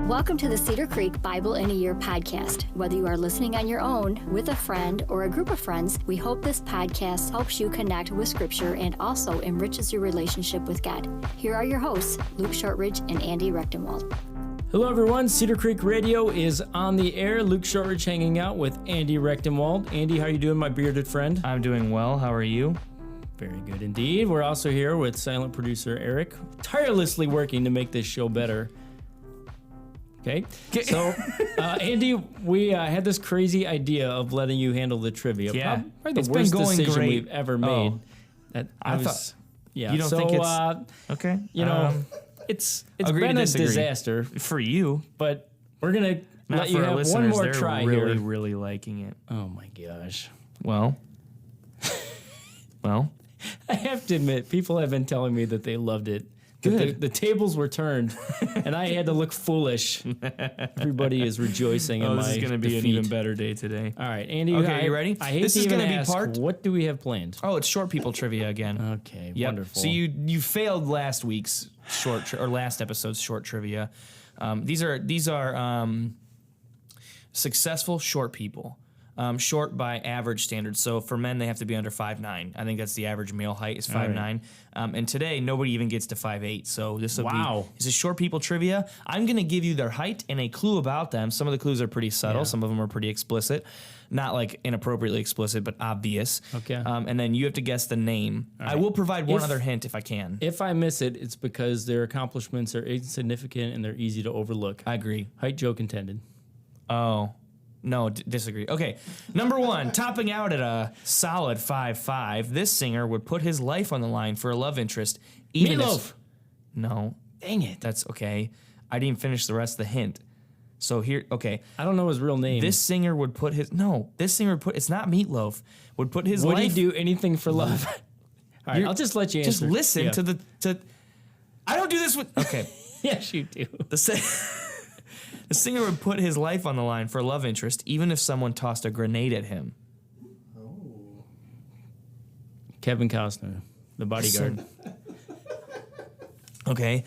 Welcome to the Cedar Creek Bible in a Year podcast. Whether you are listening on your own, with a friend, or a group of friends, we hope this podcast helps you connect with Scripture and also enriches your relationship with God. Here are your hosts, Luke Shortridge and Andy Rechtenwald. Hello, everyone. Cedar Creek Radio is on the air. Luke Shortridge hanging out with Andy Rechtenwald. Andy, how are you doing, my bearded friend? I'm doing well. How are you? Very good indeed. We're also here with silent producer Eric, tirelessly working to make this show better. Okay, so Andy, we had this crazy idea of letting you handle the trivia. Yeah, probably the worst decision we've ever made. I thought, yeah. You don't think it's okay? You know, it's been a disaster for you, but we're gonna not let you have one more try really, here. Really liking it. Oh my gosh. Well, I have to admit, people have been telling me that they loved it. Good. The tables were turned, and I had to look foolish. Everybody is rejoicing in my this is going to be defeat. an even better day today. All right, Andy. Okay, you ready? I hate This to is even gonna be ask, part- what do we have planned? Oh, it's short people trivia again. Okay, Yep. wonderful. So you failed last week's last episode's short trivia. These are successful short people. Short by average standards. So for men, they have to be under 5'9". I think that's the average male height is 5'9". Right. And today, nobody even gets to 5'8". So this will Wow. be, this is short people trivia. I'm going to give you their height and a clue about them. Some of the clues are pretty subtle. Yeah. Some of them are pretty explicit. Not like inappropriately explicit, but obvious. Okay. And then you have to guess the name. I will provide one other hint if I can. If I miss it, it's because their accomplishments are insignificant and they're easy to overlook. I agree. Height joke intended. Oh. No, disagree. Okay, number one, topping out at a solid 5'5", this singer would put his life on the line for a love interest. Even Meatloaf. No. Dang it. That's okay. I didn't finish the rest of the hint. So here, okay. I don't know his real name. This singer would put his, it's not Meatloaf, would put his Would life. he do anything for love? All right, I'll just let you answer. Just listen Yeah. to I don't do this with, okay. Yes, you do. The singer would put his life on the line for a love interest, even if someone tossed a grenade at him. Kevin Costner, The Bodyguard. Okay.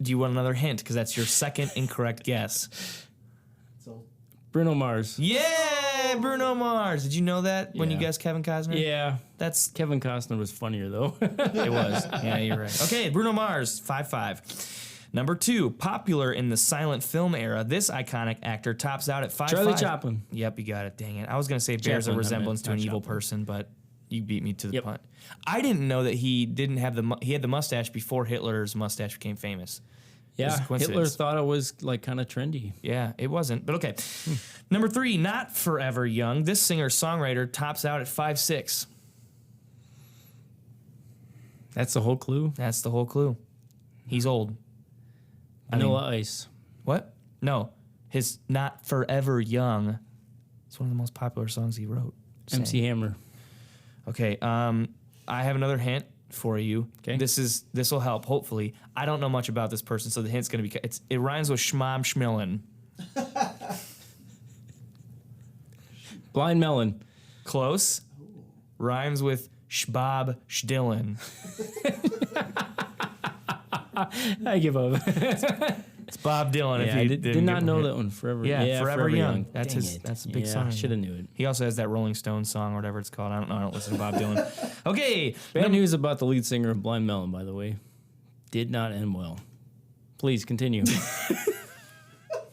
Do you want another hint? Because that's your second incorrect guess. Bruno Mars. Yeah, Bruno Mars. Did you know that when you Yeah. guessed Kevin Costner? Yeah. That's Kevin Costner was funnier, though. it was. Yeah, you're right. Okay, Bruno Mars, 5'5". Number two, popular in the silent film era, this iconic actor tops out at 5'5". Charlie Chaplin. Yep, you got it. Dang it. I was going to say bears Chaplin, a resemblance to not an evil Chaplin. person, but you beat me to the Yep. punt. I didn't know that he didn't have he had the mustache before Hitler's mustache became famous. Yeah, Just a Hitler coincidence. thought it was like kind of trendy. Yeah, it wasn't, but okay. Number three, not forever young. This singer-songwriter tops out at 5'6". That's the whole clue. That's the whole clue. He's old. Vanilla Ice. What? No. His Not Forever Young. It's one of the most popular songs he wrote. MC Hammer. Okay, I have another hint for you. Okay. This will help, hopefully. I don't know much about this person, so the hint's going to be... It rhymes with Schmom Schmillen. Blind Melon. Close. Rhymes with Schbob Shdillen. I give up. It's Bob Dylan. Yeah, I did not know that one. Forever. Yeah, Forever Young. That's Dang his. it. That's a big yeah, song. Should have knew it. He also has that Rolling Stones song or whatever it's called. I don't know. I don't listen to Bob Dylan. Okay. Bad news about the lead singer of Blind Melon, by the way. Did not end well. Please continue.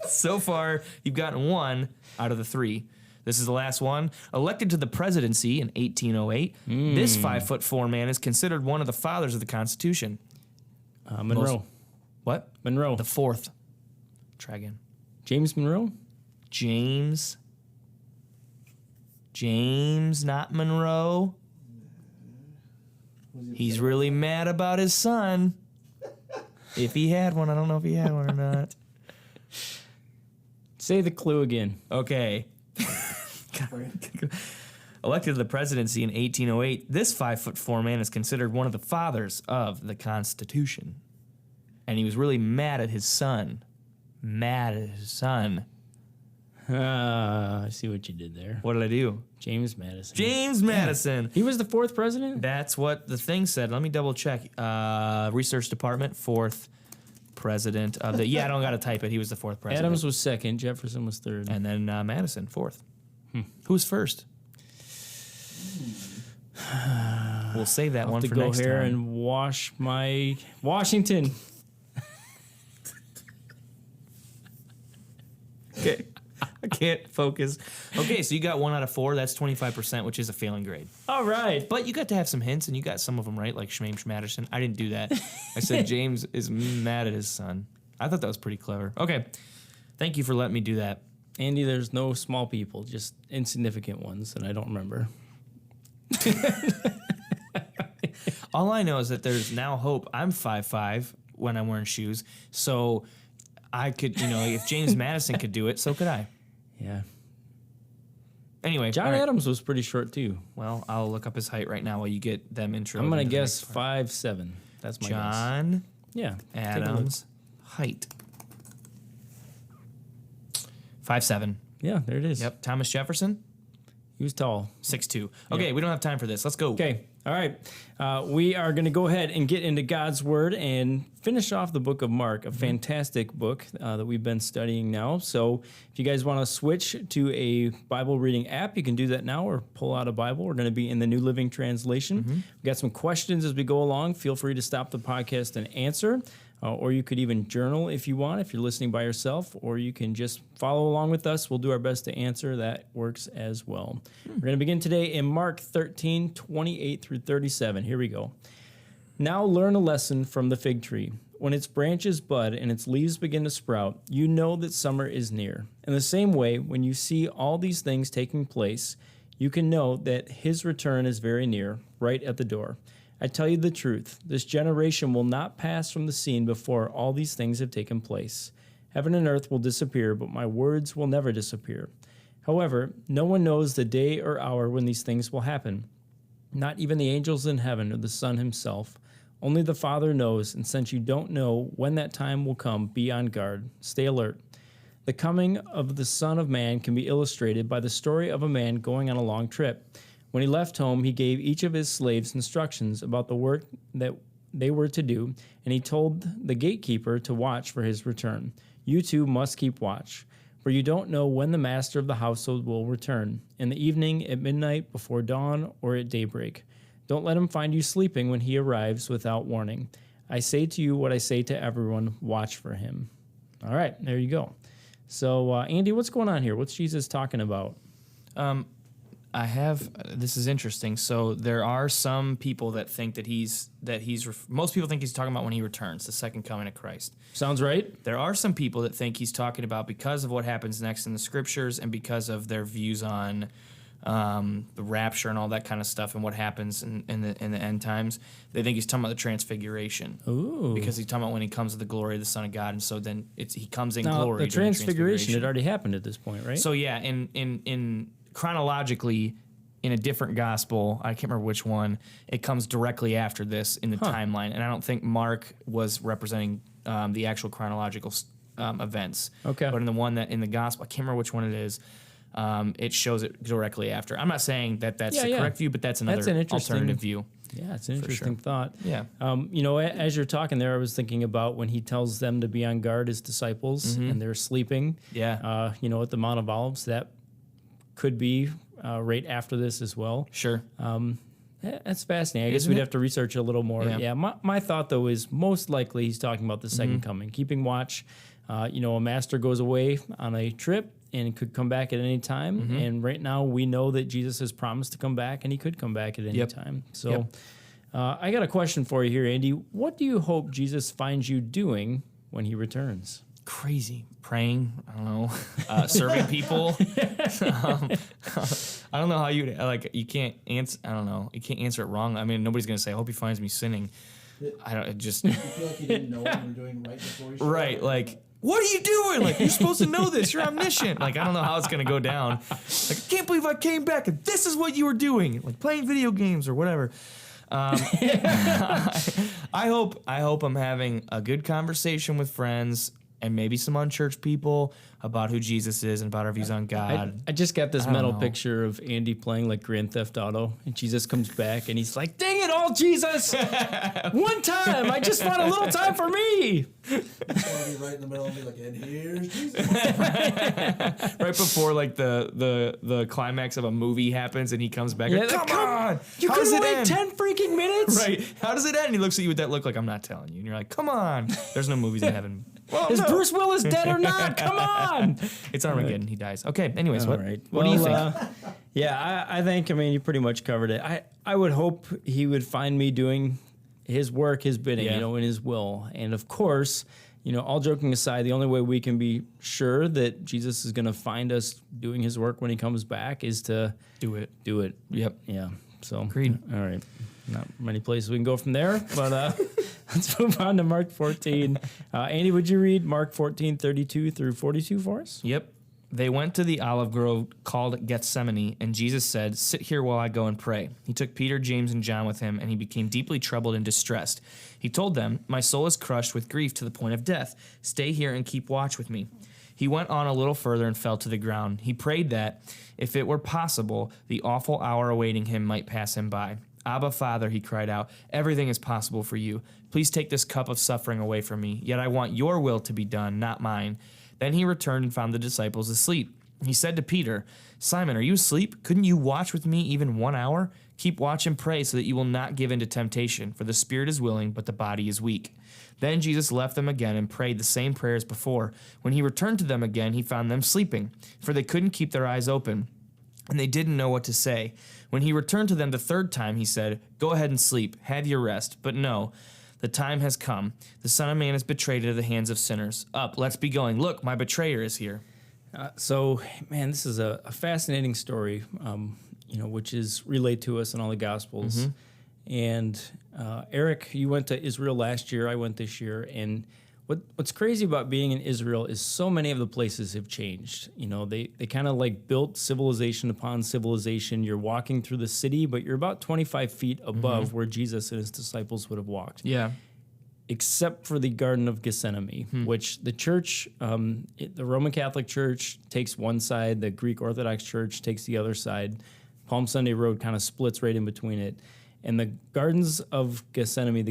So far, you've gotten one out of the three. This is the last one. Elected to the presidency in 1808, this 5'4" man is considered one of the fathers of the Constitution. Monroe. What? Monroe. The fourth. Try again. James Monroe? James, not Monroe. He's really mad about his son. If he had one, I don't know if he had one or not. Say the clue again. Okay. Elected to the presidency in 1808, this 5'4" man is considered one of the fathers of the Constitution. And he was really mad at his son. I see what you did there. What did I do? James Madison. James Madison. He was the fourth president? That's what the thing said. Let me double check. Research department, fourth president of the. Yeah, I don't got to type it. He was the fourth president. Adams was second. Jefferson was third. And then Madison, fourth. Who was first? We'll save that I'll one have for to go next here time. and wash my Washington. Okay. I can't focus. Okay, so you got 1 out of 4. That's 25%, which is a failing grade. All right. But you got to have some hints, and you got some of them right, like Shmame Schmatterson. I didn't do that. I said James is mad at his son. I thought that was pretty clever. Okay. Thank you for letting me do that. Andy, there's no small people, just insignificant ones, and I don't remember. All I know is that there's now hope. I'm 5'5" when I'm wearing shoes, so I could, if James Madison could do it, so could I. Yeah. Anyway, John all right. Adams was pretty short, too. Well, I'll look up his height right now while you get them intro. I'm going to guess 5'7". That's my guess. John Yeah. take a look. Adams height 5'7". Yeah, there it is. Yep. Thomas Jefferson He was tall. 6'2". Okay, we don't have time for this. Let's go. Okay. All right. We are going to go ahead and get into God's Word and finish off the book of Mark, a fantastic book that we've been studying now. So if you guys want to switch to a Bible reading app, you can do that now or pull out a Bible. We're going to be in the New Living Translation. We've got some questions as we go along. Feel free to stop the podcast and answer. Or you could even journal if you want, if you're listening by yourself, or you can just follow along with us. We'll do our best to answer. That works as well. We're going to begin today in Mark 13, 28 through 37. Here we go. Now learn a lesson from the fig tree. When its branches bud and its leaves begin to sprout, you know that summer is near. In the same way, when you see all these things taking place, you can know that his return is very near, right at the door. I tell you the truth, this generation will not pass from the scene before all these things have taken place. Heaven and earth will disappear, but my words will never disappear. However, no one knows the day or hour when these things will happen. Not even the angels in heaven or the Son himself. Only the Father knows, and since you don't know when that time will come, be on guard. Stay alert. The coming of the Son of Man can be illustrated by the story of a man going on a long trip. When he left home, he gave each of his slaves instructions about the work that they were to do, and he told the gatekeeper to watch for his return. You too must keep watch, for you don't know when the master of the household will return, in the evening, at midnight, before dawn, or at daybreak. Don't let him find you sleeping when he arrives without warning. I say to you what I say to everyone, watch for him. All right, there you go. So, Andy, what's going on here? What's Jesus talking about? This is interesting. So there are some people that think most people think he's talking about when he returns, the second coming of Christ. Sounds right. There are some people that think he's talking about because of what happens next in the scriptures and because of their views on the rapture and all that kind of stuff and what happens in the end times. They think he's talking about the transfiguration. Ooh. Because he's talking about when he comes to the glory of the Son of God, and so then he comes in Now, glory. the during transfiguration had already happened at this point, right? So yeah, in chronologically, in a different gospel, I can't remember which one, it comes directly after this in the timeline, and I don't think Mark was representing the actual chronological events. Okay. But in the one that in the gospel, I can't remember which one it is. It shows it directly after. I'm not saying that that's the correct view, but that's another an interesting alternative view. Yeah, it's an interesting thought. Yeah. As you're talking there, I was thinking about when he tells them to be on guard, his disciples, and they're sleeping. Yeah. At the Mount of Olives, that could be right after this as well. Sure. That's fascinating. I guess Isn't we'd it? have to research it a little more. Yeah. Yeah. My thought though is most likely he's talking about the second coming, keeping watch. A master goes away on a trip and could come back at any time. And right now we know that Jesus has promised to come back, and he could come back at any time. So I got a question for you here, Andy. What do you hope Jesus finds you doing when he returns? Crazy. Praying, I don't know, serving people. I don't know how you can't answer, I don't know, you can't answer it wrong. I mean, nobody's going to say, I hope he finds me sinning. I don't, it just. You feel like you didn't know what you were doing right before you showed Right, up? like, what are you doing? Like, you're supposed to know this. You're omniscient. Like, I don't know how it's going to go down. Like, I can't believe I came back and this is what you were doing. Like, playing video games or whatever. I hope I'm having a good conversation with friends and maybe some unchurched people about who Jesus is and about our views on God. I just got this I don't mental know. picture of Andy playing like Grand Theft Auto, and Jesus comes back and he's like, "Dang it, all, Jesus. One time. I just want a little time for me. It's gonna be right in the middle and be like, and here's Jesus. Right before like the climax of a movie happens and he comes back. Yeah, Like, like, come on. You How does couldn't it wait end? 10 freaking minutes? Right. How does it end? He looks at you with that look like, I'm not telling you. And you're like, come on. There's no movies in heaven. Well, Is no. Bruce Willis dead or not? Come on. It's Armageddon. He dies. Okay. Anyways, All what, right. what do you think? I think, you pretty much covered it. I would hope he would find me doing his work, his bidding, Yeah. in his will. And of course, all joking aside, the only way we can be sure that Jesus is going to find us doing his work when he comes back is to Do it. do it. Yep. Yeah. So, Agreed. All right. Not many places we can go from there, but let's move on to Mark 14. Andy, would you read Mark 14, 32 through 42 for us? Yep. They went to the olive grove called Gethsemane, and Jesus said, "Sit here while I go and pray." He took Peter, James, and John with him, and he became deeply troubled and distressed. He told them, "My soul is crushed with grief to the point of death. Stay here and keep watch with me." He went on a little further and fell to the ground. He prayed that, if it were possible, the awful hour awaiting him might pass him by. "Abba, Father," he cried out, "everything is possible for you. Please take this cup of suffering away from me. Yet I want your will to be done, not mine." Then he returned and found the disciples asleep. He said to Peter, "Simon, are you asleep? Couldn't you watch with me even 1 hour? Keep watch and pray so that you will not give in to temptation, for the spirit is willing, but the body is weak." Then Jesus left them again and prayed the same prayer as before. When he returned to them again, he found them sleeping, for they couldn't keep their eyes open, and they didn't know what to say. When he returned to them the third time, he said, "Go ahead and sleep, have your rest." But no, the time has come. The Son of Man is betrayed into the hands of sinners. Up, let's be going. Look, my betrayer is here. This is a fascinating story, which is relayed to us in all the Gospels. And Eric, you went to Israel last year. I went this year. And what's crazy about being in Israel is so many of the places have changed. They kind of like built civilization upon civilization. You're walking through the city, but you're about 25 feet above where Jesus and his disciples would have walked. Yeah. Except for the Garden of Gethsemane, which the church, the Roman Catholic Church takes one side, the Greek Orthodox Church takes the other side. Palm Sunday Road kind of splits right in between it. And the Garden of Gethsemane,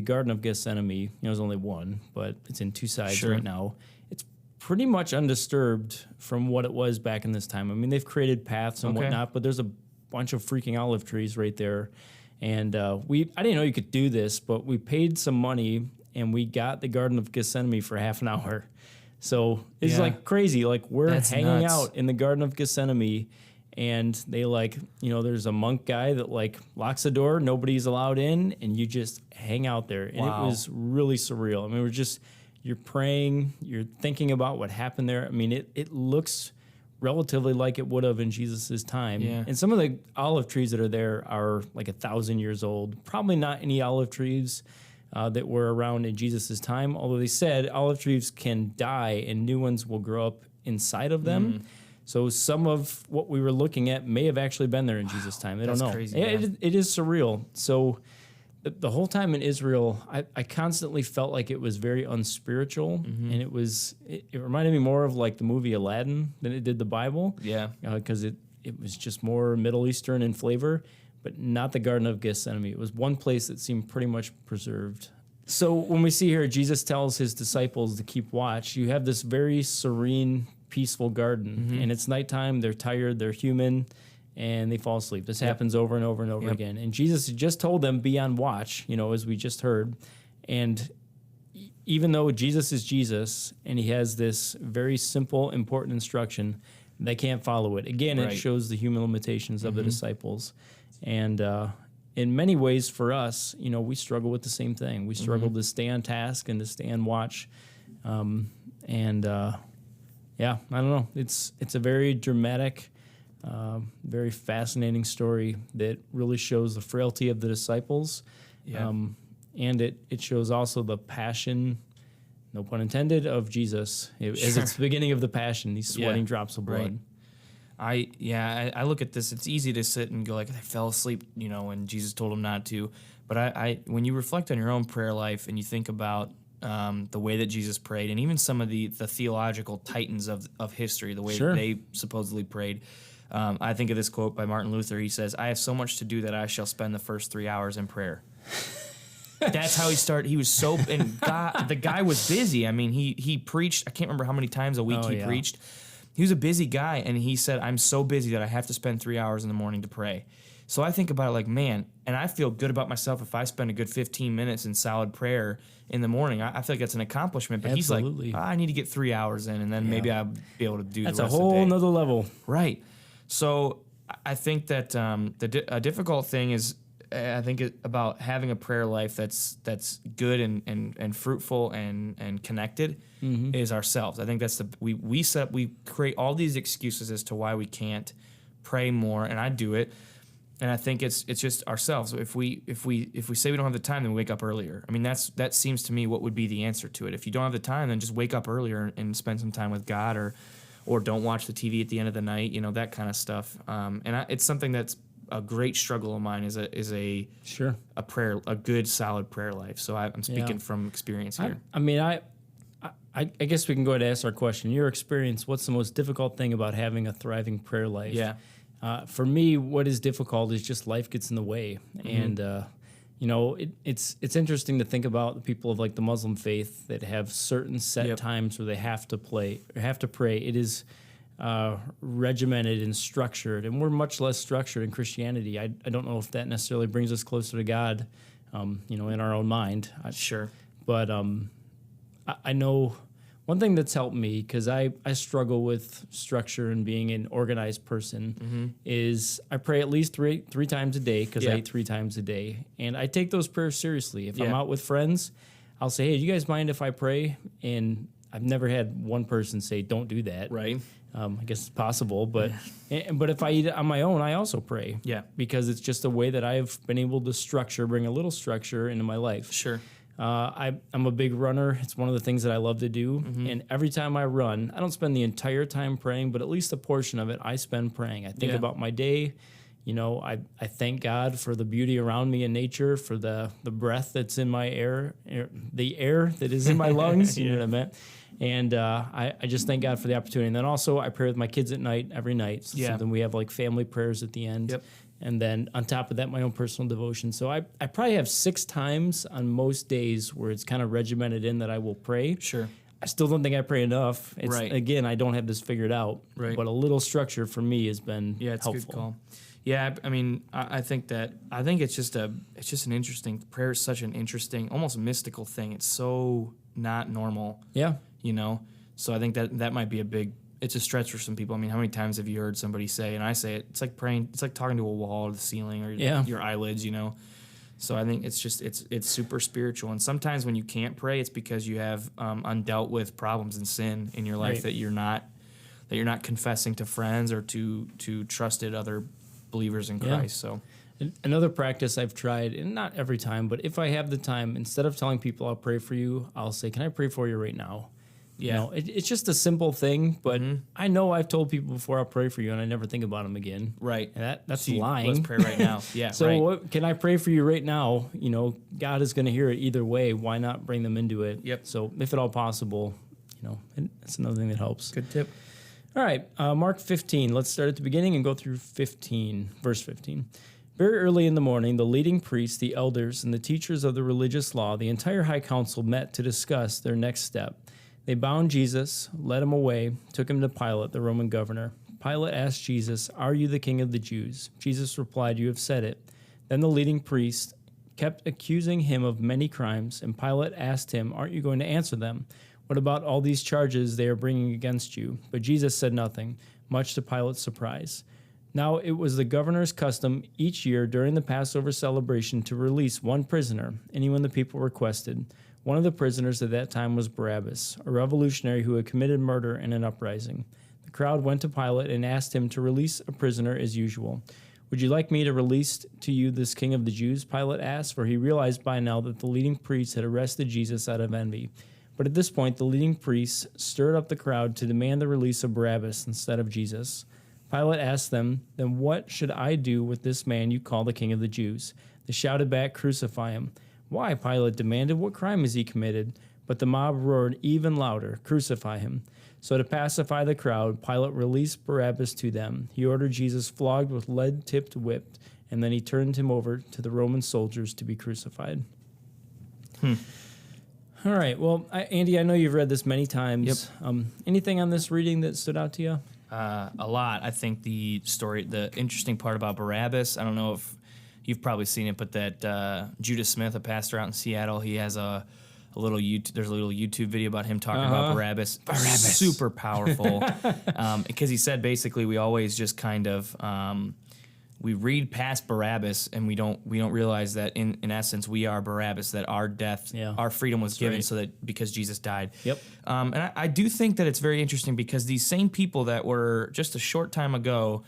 there's only one, but it's in two sides right now. It's pretty much undisturbed from what it was back in this time. They've created paths and whatnot, but there's a bunch of freaking olive trees right there. And I didn't know you could do this, but we paid some money and we got the Garden of Gethsemane for half an hour. So it's like crazy. Like we're hanging out in the Garden of Gethsemane, and they there's a monk guy that locks the door, nobody's allowed in, and you just hang out there. And it was really surreal. You're praying, you're thinking about what happened there. It looks relatively like it would have in Jesus' time. Yeah. And some of the olive trees that are there are like 1,000 years old. Probably not any olive trees that were around in Jesus' time, although they said olive trees can die and new ones will grow up inside of them. So some of what we were looking at may have actually been there in Jesus' time. They don't know. Crazy, It is surreal. So the whole time in Israel, I constantly felt like it was very unspiritual, and it reminded me more of like the movie Aladdin than it did the Bible. Yeah. Because it was just more Middle Eastern in flavor, but not the Garden of Gethsemane. It was one place that seemed pretty much preserved. So when we see here, Jesus tells his disciples to keep watch, you have this very serene, peaceful garden, and it's nighttime, they're tired, they're human, and they fall asleep. This happens over and over and over again. And Jesus just told them, be on watch, as we just heard. And even though Jesus is Jesus, and he has this very simple, important instruction, they can't follow it. Again, it shows the human limitations of the disciples. And in many ways for us, we struggle with the same thing. We struggle to stay on task and to stay on watch. I don't know. It's a very dramatic, very fascinating story that really shows the frailty of the disciples. Yeah. And it shows also the passion, no pun intended, of Jesus. As it's the beginning of the passion, these sweating drops of blood. Right. I look at this, it's easy to sit and go like, I fell asleep, when Jesus told him not to. But I when you reflect on your own prayer life and you think about the way that Jesus prayed, and even some of the theological titans of history, the way that they supposedly prayed. I think of this quote by Martin Luther. He says, "I have so much to do that I shall spend the first 3 hours in prayer." That's how he started. He was so, and the guy was busy. I mean, he preached, I can't remember how many times a week he preached. He was a busy guy, and he said, I'm so busy that I have to spend 3 hours in the morning to pray. So I think about it like, man, and I feel good about myself if I spend a good 15 minutes in solid prayer in the morning. I feel like that's an accomplishment. But Absolutely. he's like, I need to get 3 hours in, and then maybe I'll be able to do That's the a rest of the whole day. nother level. Right. So I think that a difficult thing is, I think about having a prayer life that's good and fruitful and connected is ourselves. I think that's we create all these excuses as to why we can't pray more, and I do it. And I think it's just ourselves. If we say we don't have the time, then we wake up earlier. I mean, that seems to me what would be the answer to it. If you don't have the time, then just wake up earlier and spend some time with God, or don't watch the TV at the end of the night. That kind of stuff. It's something that's a great struggle of mine is a good solid prayer life. So I'm speaking from experience here. I guess we can go ahead and ask our question. Your experience, what's the most difficult thing about having a thriving prayer life? Yeah. For me, what is difficult is just life gets in the way. And, it's interesting to think about the people of like the Muslim faith that have certain set times where they have to pray. It is regimented and structured, and we're much less structured in Christianity. I don't know if that necessarily brings us closer to God, in our own mind. Sure. But I know one thing that's helped me, because I struggle with structure and being an organized person, is I pray at least three times a day, because I eat 3 times a day. And I take those prayers seriously. If I'm out with friends, I'll say, hey, do you guys mind if I pray? And I've never had one person say, don't do that. Right. I guess it's possible, but if I eat it on my own, I also pray. Yeah. Because it's just a way that I've been able to bring a little structure into my life. Sure. I'm a big runner. It's one of the things that I love to do. And every time I run, I don't spend the entire time praying, but at least a portion of it I spend praying. I think about my day. I thank God for the beauty around me in nature, for the breath that's in my the air that is in my lungs. You know what I meant? And I just thank God for the opportunity. And then also I pray with my kids at night, every night. So something we have like family prayers at the end. Yep. And then on top of that, my own personal devotion. So I probably have 6 times on most days where it's kind of regimented in that I will pray. Sure. I still don't think I pray enough. Right. Again, I don't have this figured out. Right. But a little structure for me has been it's helpful. a good call. Yeah, I mean, I think it's just an interesting, prayer is such an interesting, almost mystical thing. It's so not normal. Yeah. So I think that might be it's a stretch for some people. I mean, how many times have you heard somebody say, and I say it, it's like praying, it's like talking to a wall or the ceiling or your eyelids, So I think it's super spiritual. And sometimes when you can't pray, it's because you have undealt with problems and sin in your life that you're not confessing to friends or to trusted other believers in Christ. So another practice I've tried, and not every time, but if I have the time, instead of telling people I'll pray for you, I'll say, can I pray for you right now? Yeah. It's just a simple thing, but I know I've told people before I'll pray for you, and I never think about them again. Right. And that's So lying. Let's pray right now. Yeah. So can I pray for you right now? God is going to hear it either way. Why not bring them into it? Yep. So if at all possible, that's another thing that helps. Good tip. All right, Mark 15. Let's start at the beginning and go through verse 15. Very early in the morning, the leading priests, the elders, and the teachers of the religious law, the entire high council met to discuss their next step. They bound Jesus, led him away, took him to Pilate, the Roman governor. Pilate asked Jesus, "Are you the king of the Jews?" Jesus replied, "You have said it." Then the leading priests kept accusing him of many crimes, and Pilate asked him, "Aren't you going to answer them? What about all these charges they are bringing against you?" But Jesus said nothing, much to Pilate's surprise. Now it was the governor's custom each year during the Passover celebration to release one prisoner, anyone the people requested. One of the prisoners at that time was Barabbas, a revolutionary who had committed murder in an uprising. The crowd went to Pilate and asked him to release a prisoner as usual. "Would you like me to release to you this king of the Jews?" Pilate asked, for he realized by now that the leading priests had arrested Jesus out of envy. But at this point, the leading priests stirred up the crowd to demand the release of Barabbas instead of Jesus. Pilate asked them, "Then what should I do with this man you call the king of the Jews?" They shouted back, "Crucify him." "Why?" Pilate demanded. "What crime has he committed?" But the mob roared even louder, "Crucify him." So to pacify the crowd, Pilate released Barabbas to them. He ordered Jesus flogged with lead-tipped whip and then he turned him over to the Roman soldiers to be crucified. All right. Well, Andy, I know you've read this many times. Yep. Anything on this reading that stood out to you? A lot. I think the interesting part about Barabbas, I don't know if you've probably seen it, but that Judah Smith, a pastor out in Seattle, he has a little YouTube video about him talking about Barabbas. Super powerful. Because he said basically we always just kind of we read past Barabbas and we don't realize that in essence we are Barabbas, that our death, our freedom was given so that because Jesus died. Yep. And I do think that it's very interesting because these same people that were just a short time ago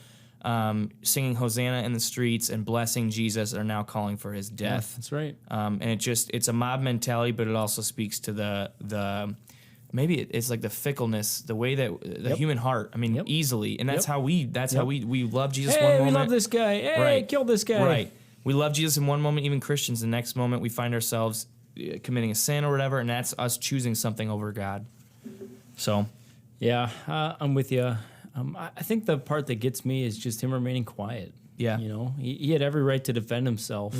singing Hosanna in the streets and blessing Jesus are now calling for his death. That's right. And it's a mob mentality, but it also speaks to the maybe it's like the fickleness, the way that the human heart. I mean, easily, and that's how we love Jesus. Hey, one moment. we love this guy. Hey, kill this guy. Right. We love Jesus in one moment, even Christians. The next moment, we find ourselves committing a sin or whatever, and that's us choosing something over God. So, yeah, I'm with you. I think the part that gets me is just him remaining quiet. Yeah. You know, he had every right to defend himself,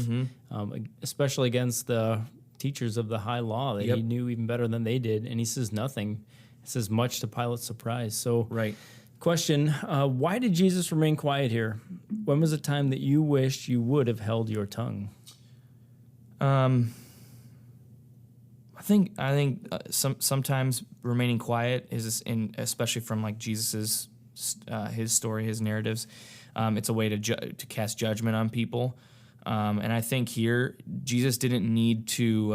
especially against the teachers of the high law that he knew even better than they did, and he says nothing. He says much to Pilate's surprise. So, question, why did Jesus remain quiet here? When was a time that you wished you would have held your tongue? I think sometimes remaining quiet is especially from like Jesus's his story, his narratives. It's a way to cast judgment on people. And I think here Jesus didn't need to.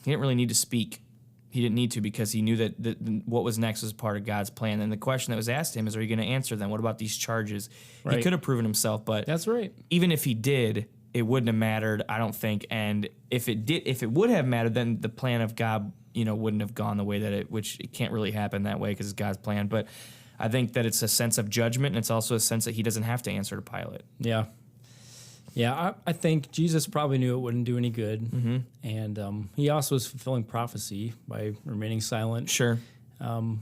He didn't really need to speak. He didn't need to because he knew that what was next was part of God's plan. And the question that was asked to him is, "Are you going to answer them? What about these charges?" Right. He could have proven himself, but That's right. even if he did, it wouldn't have mattered, I don't think. And if it would have mattered, then the plan of God, wouldn't have gone the way that which it can't really happen that way because it's God's plan. But I think that it's a sense of judgment, and it's also a sense that he doesn't have to answer to Pilate. Yeah. Yeah, I think Jesus probably knew it wouldn't do any good. And he also was fulfilling prophecy by remaining silent. Sure. I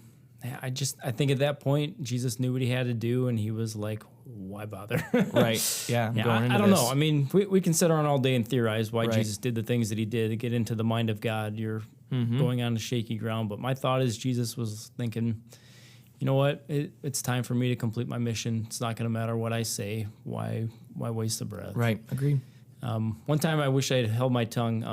think at that point, Jesus knew what he had to do, and he was like, why bother? Right. Yeah. I don't know. I mean, we can sit around all day and theorize why Jesus did the things that he did to get into the mind of God. You're going on to shaky ground. But my thought is Jesus was thinking, you know what? It's time for me to complete my mission. It's not going to matter what I say. Why waste the breath? Right. Agreed. One time I wish I had held my tongue.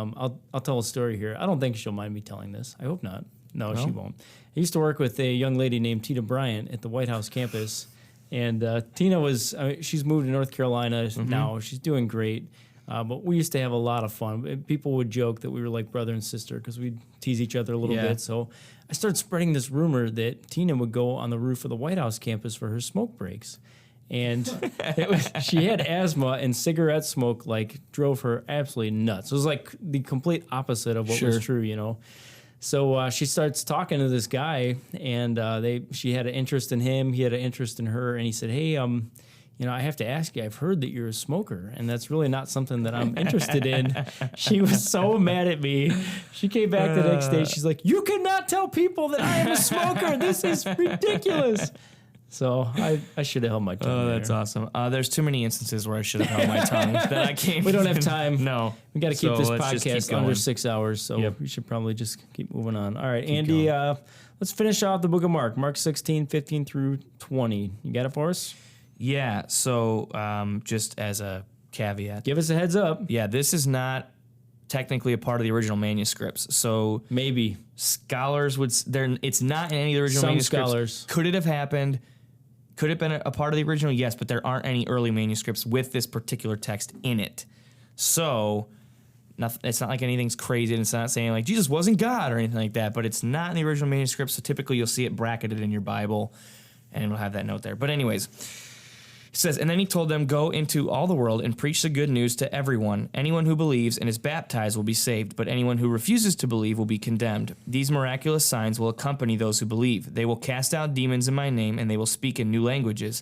I'll tell a story here. I don't think she'll mind me telling this. I hope not. No, she won't. I used to work with a young lady named Tina Bryant at the White House campus. And Tina she's moved to North Carolina now. She's doing great. But we used to have a lot of fun. People would joke that we were like brother and sister because we'd tease each other a little bit. So I started spreading this rumor that Tina would go on the roof of the White House campus for her smoke breaks. And she had asthma, and cigarette smoke drove her absolutely nuts. It was like the complete opposite of what was true, So she starts talking to this guy, and she had an interest in him. He had an interest in her, and he said, "Hey, I have to ask you. I've heard that you're a smoker, and that's really not something that I'm interested in." She was so mad at me. She came back the next day. She's like, "You cannot tell people that I am a smoker. This is ridiculous." So I should have held my tongue. Oh, that's awesome. There's too many instances where I should have held my tongue that I can't. We don't have time. No. We got to keep this let's just keep podcast going. under 6 hours, so we should probably just keep moving on. All right, Andy, let's finish off the book of Mark. Mark 16, 15 through 20. You got it for us? Yeah, so just as a caveat. Give us a heads up. Yeah, this is not technically a part of the original manuscripts. So maybe scholars it's not in any of the original manuscripts. Scholars. Could it have happened? Could it have been a part of the original? Yes, but there aren't any early manuscripts with this particular text in it. So it's not like anything's crazy, and it's not saying like Jesus wasn't God or anything like that, but it's not in the original manuscript, so typically you'll see it bracketed in your Bible, and it'll have that note there. But anyways, it says, "And then he told them, 'Go into all the world and preach the good news to everyone. Anyone who believes and is baptized will be saved, but anyone who refuses to believe will be condemned. These miraculous signs will accompany those who believe. They will cast out demons in my name, and they will speak in new languages.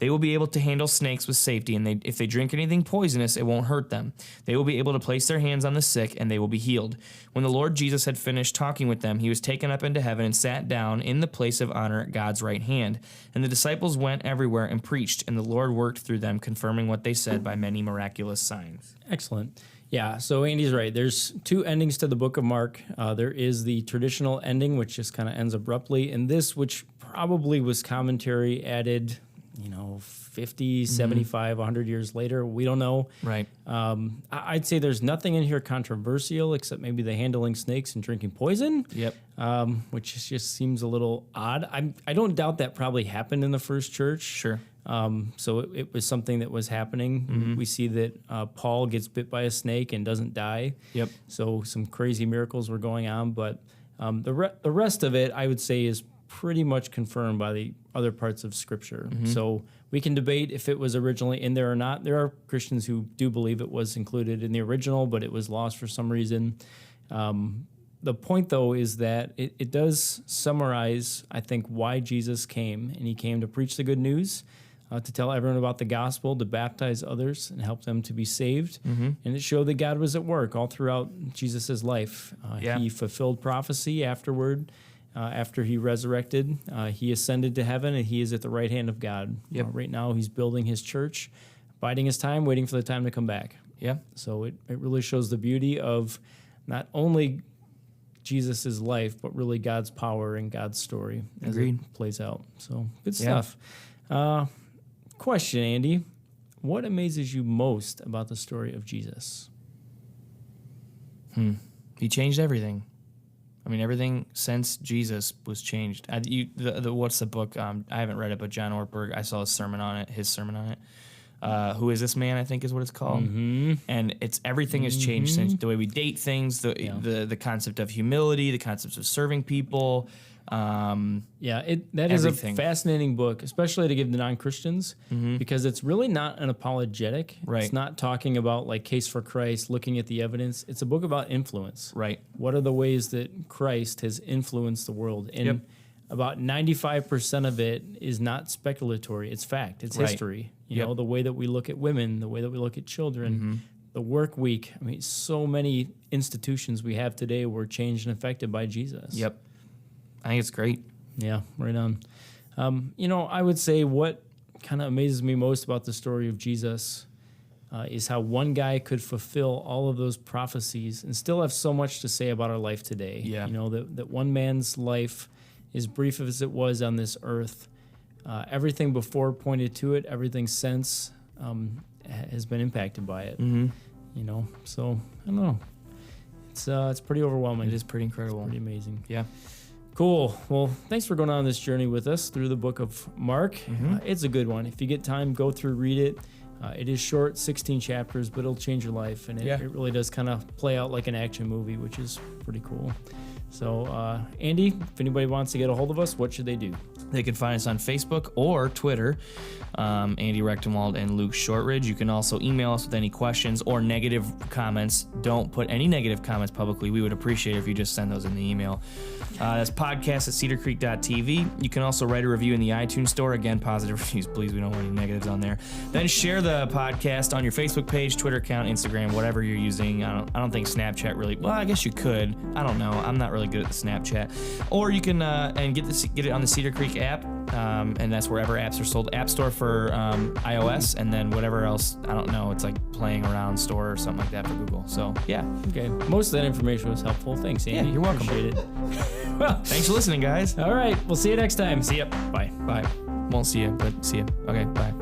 They will be able to handle snakes with safety, and if they drink anything poisonous, it won't hurt them. They will be able to place their hands on the sick, and they will be healed. When the Lord Jesus had finished talking with them, he was taken up into heaven and sat down in the place of honor at God's right hand. And the disciples went everywhere and preached, and the Lord worked through them, confirming what they said by many miraculous signs. Excellent. Yeah, so Andy's right. There's two endings to the book of Mark. There is the traditional ending, which just kind of ends abruptly, and this, which probably was commentary added, 50, 75, 100 years later. We don't know. Right. I'd say there's nothing in here controversial except maybe the handling snakes and drinking poison. Yep. Which just seems a little odd. I don't doubt that probably happened in the first church. Sure. So it was something that was happening. Mm-hmm. We see that Paul gets bit by a snake and doesn't die. Yep. So some crazy miracles were going on, but the rest of it, I would say, is pretty much confirmed by the other parts of Scripture. Mm-hmm. So we can debate if it was originally in there or not. There are Christians who do believe it was included in the original, but it was lost for some reason. The point, though, is that it does summarize, I think, why Jesus came. And he came to preach the good news, to tell everyone about the gospel, to baptize others and help them to be saved. Mm-hmm. And it showed that God was at work all throughout Jesus' life. He fulfilled prophecy afterward. After he resurrected, he ascended to heaven, and he is at the right hand of God. Yep. Right now, he's building his church, biding his time, waiting for the time to come back. Yeah. So it really shows the beauty of not only Jesus' life, but really God's power and God's story as Agreed. it plays out. So good stuff. Question, Andy. What amazes you most about the story of Jesus? He changed everything. I mean, everything since Jesus was changed. What's the book? I haven't read it, but John Ortberg, I saw his sermon on it. Who is this man? I think is what it's called. Mm-hmm. And it's everything has changed since the way we date things, the concept of humility, the concept of serving people. That is a fascinating book, especially to give to non-Christians, because it's really not an apologetic. Right. It's not talking about like case for Christ, looking at the evidence. It's a book about influence. Right. What are the ways that Christ has influenced the world? And about 95% of it is not speculatory. It's fact. It's history. You know, the way that we look at women, the way that we look at children, the work week. I mean, so many institutions we have today were changed and affected by Jesus. Yep. I think it's great. Yeah, right on. I would say what kind of amazes me most about the story of Jesus is how one guy could fulfill all of those prophecies and still have so much to say about our life today. Yeah. That one man's life, as brief as it was on this earth, everything before pointed to it, everything since has been impacted by it. Mm-hmm. So I don't know. It's pretty overwhelming. It is pretty incredible. It's pretty amazing. Yeah. Cool. Well, thanks for going on this journey with us through the book of Mark. It's a good one. If you get time, go through, read it. It is short, 16 chapters, but it'll change your life. And it really does kind of play out like an action movie, which is pretty cool. So, Andy, if anybody wants to get a hold of us, what should they do? They can find us on Facebook or Twitter, Andy Rechtenwald and Luke Shortridge. You can also email us with any questions or negative comments. Don't put any negative comments publicly. We would appreciate it if you just send those in the email. That's podcast@cedarcreek.tv. You can also write a review in the iTunes store. Again, positive reviews, please. We don't want any negatives on there. Then share the podcast on your Facebook page, Twitter account, Instagram, whatever you're using. I don't think Snapchat really. Well, I guess you could. I don't know. I'm not really good at the Snapchat. Or you can and get it on the Cedar Creek app, and that's wherever apps are sold. App Store for iOS, and then whatever else. I don't know. It's like Playing Around Store or something like that for Google. So yeah. Okay. Most of that information was helpful. Thanks, Andy. Yeah, you're welcome. Appreciate it. Well, thanks for listening, guys. All right. We'll see you next time. See ya. Bye. Bye. Won't see you, but see ya. Okay, bye.